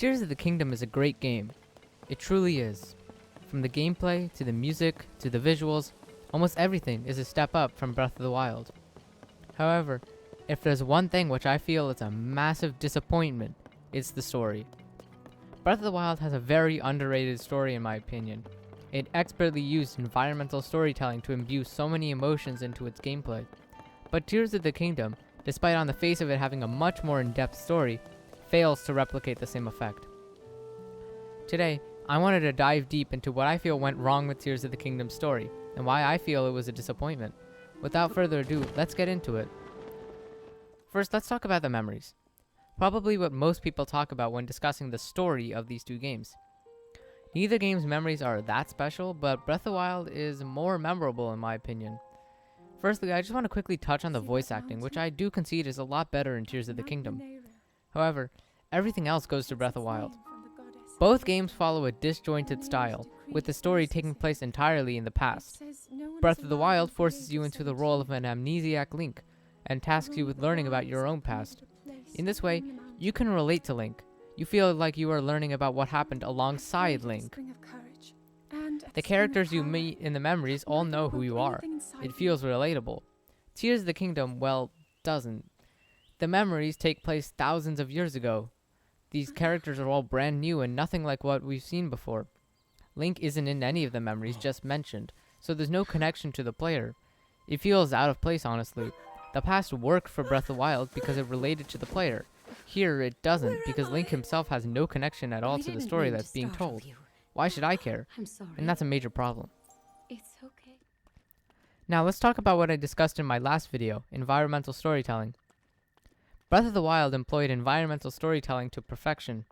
Tears of the Kingdom is a great game. It truly is. From the gameplay, to the music, to the visuals, almost everything is a step up from Breath of the Wild. However, if there's one thing which I feel is a massive disappointment, it's the story. Breath of the Wild has a very underrated story in my opinion. It expertly used environmental storytelling to imbue so many emotions into its gameplay. But Tears of the Kingdom, despite on the face of it having a much more in-depth story, fails to replicate the same effect. Today, I wanted to dive deep into what I feel went wrong with Tears of the Kingdom's story, and why I feel it was a disappointment. Without further ado, let's get into it. First, let's talk about the memories. Probably what most people talk about when discussing the story of these two games. Neither game's memories are that special, but Breath of the Wild is more memorable in my opinion. Firstly, I just want to quickly touch on the voice acting, which I do concede is a lot better in Tears of the Kingdom. However, everything else goes to Breath of the Wild. Both games follow a disjointed style, with the story taking place entirely in the past. Breath of the Wild forces you into the role of an amnesiac Link, and tasks you with learning about your own past. In this way, you can relate to Link. You feel like you are learning about what happened alongside Link. The characters you meet in the memories all know who you are. It feels relatable. Tears of the Kingdom, well, doesn't. The memories take place thousands of years ago. These characters are all brand new and nothing like what we've seen before. Link isn't in any of the memories just mentioned, so there's no connection to the player. It feels out of place, honestly. The past worked for Breath of the Wild because it related to the player. Here, it doesn't, because Link himself has no connection at all to the story that's being told. Why should I care? I'm sorry. And that's a major problem. It's okay. Now let's talk about what I discussed in my last video, environmental storytelling. Breath of the Wild employed environmental storytelling to perfection.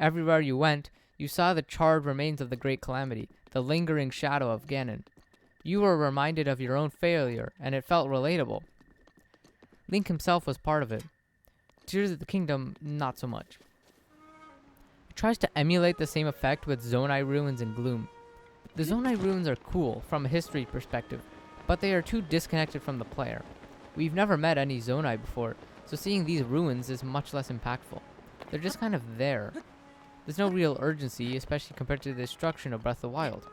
Everywhere you went, you saw the charred remains of the Great Calamity, the lingering shadow of Ganon. You were reminded of your own failure, and it felt relatable. Link himself was part of it. Tears of the Kingdom, not so much. It tries to emulate the same effect with Zona ruins and Gloom. The Zona ruins are cool from a history perspective, but they are too disconnected from the player. We've never met any Zona before, so seeing these ruins is much less impactful. They're just kind of there. There's no real urgency, especially compared to the destruction of Breath of the Wild.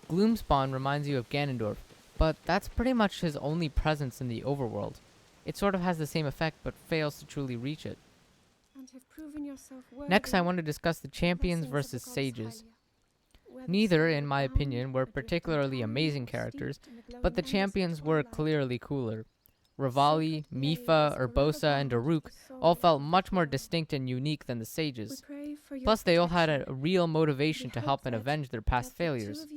Gloomspawn reminds you of Ganondorf, but that's pretty much his only presence in the overworld. It sort of has the same effect, but fails to truly reach it. Next, I want to discuss the champions versus sages. Neither, in my opinion, were particularly amazing characters, but the champions were clearly cooler. Revali, Mipha, Urbosa, and Daruk all felt much more distinct and unique than the sages. Plus, they all had a real motivation to help and avenge their past failures.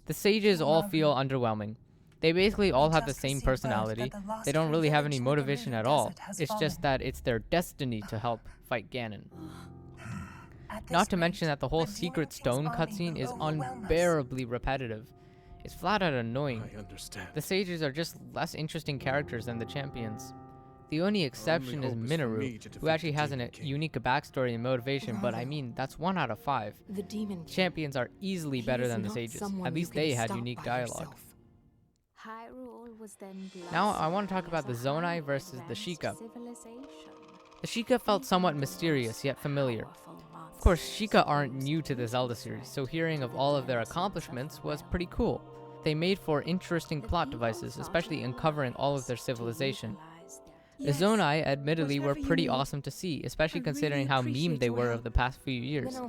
The sages all feel underwhelming. They basically all have the same personality. They don't really have any motivation at all. It's just that it's their destiny to help fight Ganon. Not to mention that the whole secret stone cutscene is unbearably repetitive. It's flat out annoying. I understand. The sages are just less interesting characters than the champions. The only exception is Minoru, who actually has a unique backstory and motivation, but I mean, that's 1 out of 5. The demon Champions are easily better than the sages. At least they had unique dialogue. Now I want to talk about the Zonai versus the Chica. The Chica felt somewhat mysterious yet familiar. Of course, Chica aren't new to the Zelda series, so hearing of all of their accomplishments was pretty cool. They made for interesting plot devices, especially uncovering all of their civilization. The Zonai, admittedly, were pretty awesome to see, especially considering how memed they were of the past few years.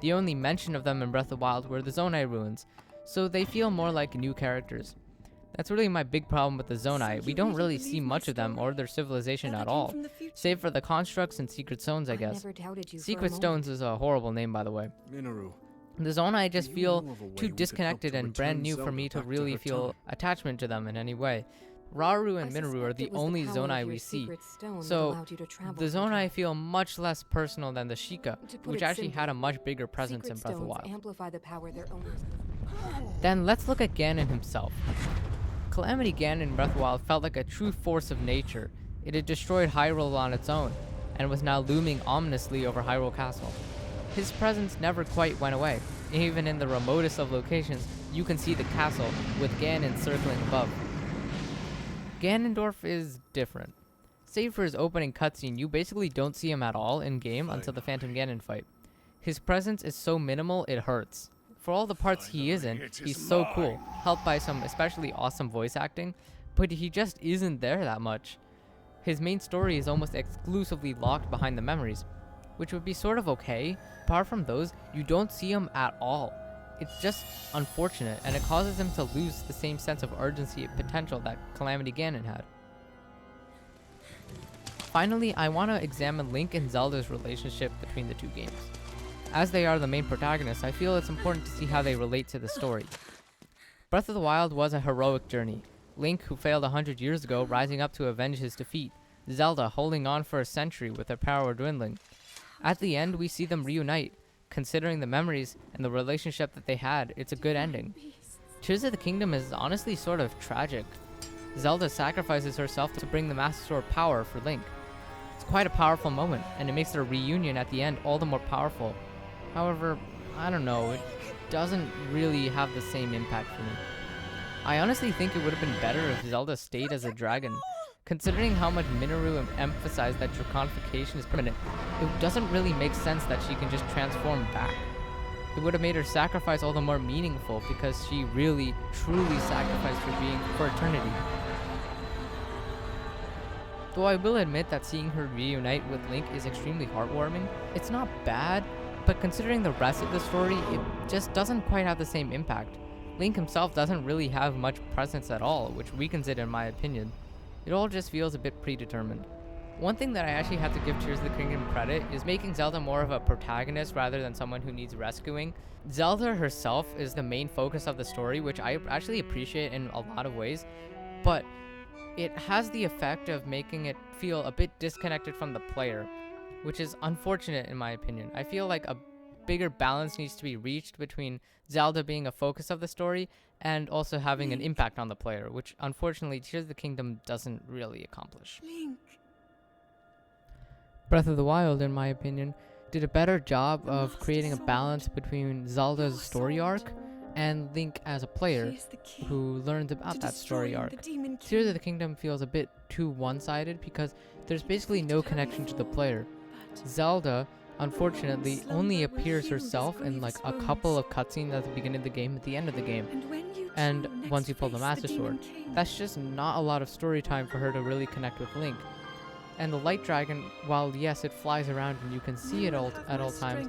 The only mention of them in Breath of the Wild were the Zonai ruins, so they feel more like new characters. That's really my big problem with the Zonai. We don't really see much of them or their civilization at all, save for the constructs and secret stones, I guess. Secret stones is a horrible name, by the way. Minoru, The Zona just feel too disconnected and brand new for me to really feel attachment to them in any way. Rauru and Minoru are the only Zonai we see, so the Zonai feel much less personal than the Chica, which actually had a much bigger presence in Breath of the Wild. Then let's look at Ganon himself. Calamity Ganon in Breath of the Wild felt like a true force of nature. It had destroyed Hyrule on its own, and was now looming ominously over Hyrule Castle. His presence never quite went away. Even in the remotest of locations, you can see the castle, with Ganon circling above. Ganondorf is different. Save for his opening cutscene, you basically don't see him at all in-game until the Phantom Ganon fight. His presence is so minimal it hurts. For all the parts he is in, he's so cool, helped by some especially awesome voice acting, but he just isn't there that much. His main story is almost exclusively locked behind the memories, which would be sort of okay. Apart from those, you don't see him at all. It's just unfortunate, and it causes him to lose the same sense of urgency and potential that Calamity Ganon had. Finally, I want to examine Link and Zelda's relationship between the two games. As they are the main protagonists, I feel it's important to see how they relate to the story. Breath of the Wild was a heroic journey. Link, who failed 100 years ago, rising up to avenge his defeat. Zelda holding on for a century with her power dwindling. At the end, we see them reunite. Considering the memories and the relationship that they had, it's a good ending. Tears of the Kingdom is honestly sort of tragic. Zelda sacrifices herself to bring the Master Sword power for Link. It's quite a powerful moment, and it makes their reunion at the end all the more powerful. However, I don't know, it doesn't really have the same impact for me. I honestly think it would have been better if Zelda stayed as a dragon. Considering how much Minoru emphasized that draconification is permanent, it doesn't really make sense that she can just transform back. It would have made her sacrifice all the more meaningful because she really, truly sacrificed her being for eternity. Though I will admit that seeing her reunite with Link is extremely heartwarming, it's not bad, but considering the rest of the story, it just doesn't quite have the same impact. Link himself doesn't really have much presence at all, which weakens it in my opinion. It all just feels a bit predetermined. One thing that I actually have to give Tears of the Kingdom credit is making Zelda more of a protagonist rather than someone who needs rescuing. Zelda herself is the main focus of the story, which I actually appreciate in a lot of ways, but it has the effect of making it feel a bit disconnected from the player, which is unfortunate in my opinion. I feel like a bigger balance needs to be reached between Zelda being a focus of the story and also having an impact on the player, which unfortunately Tears of the Kingdom doesn't really accomplish. Link. Breath of the Wild, in my opinion, did a better job of creating a balance between Zelda's story arc and Link as a player who learns about that story arc. Tears of the Kingdom feels a bit too one-sided because there's basically no connection to the player. Zelda, unfortunately, only appears herself in like a couple of cutscenes at the beginning of the game, at the end of the game, and once you pull the Master Sword. That's just not a lot of story time for her to really connect with Link. And the Light Dragon, while yes, it flies around and you can see it at all times,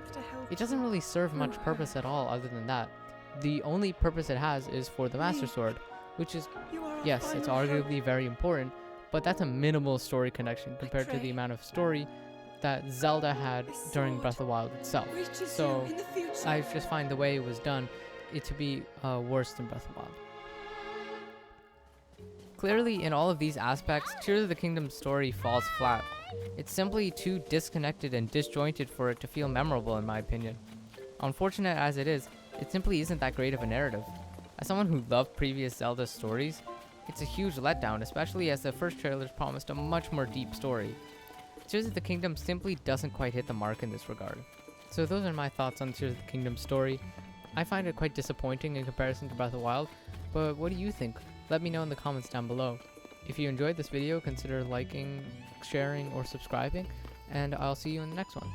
it doesn't really serve much purpose at all other than that. The only purpose it has is for the Master Sword, which is, yes, it's arguably very important, but that's a minimal story connection compared to the amount of story that Zelda had during Breath of the Wild itself. So I just find the way it was done it to be worse than Breath of the Wild. Clearly, in all of these aspects, Tears of the Kingdom's story falls flat. It's simply too disconnected and disjointed for it to feel memorable in my opinion. Unfortunate as it is, it simply isn't that great of a narrative. As someone who loved previous Zelda stories, it's a huge letdown, especially as the first trailers promised a much more deep story. Tears of the Kingdom simply doesn't quite hit the mark in this regard. So those are my thoughts on Tears of the Kingdom's story. I find it quite disappointing in comparison to Breath of the Wild, but what do you think? Let me know in the comments down below. If you enjoyed this video, consider liking, sharing, or subscribing, and I'll see you in the next one.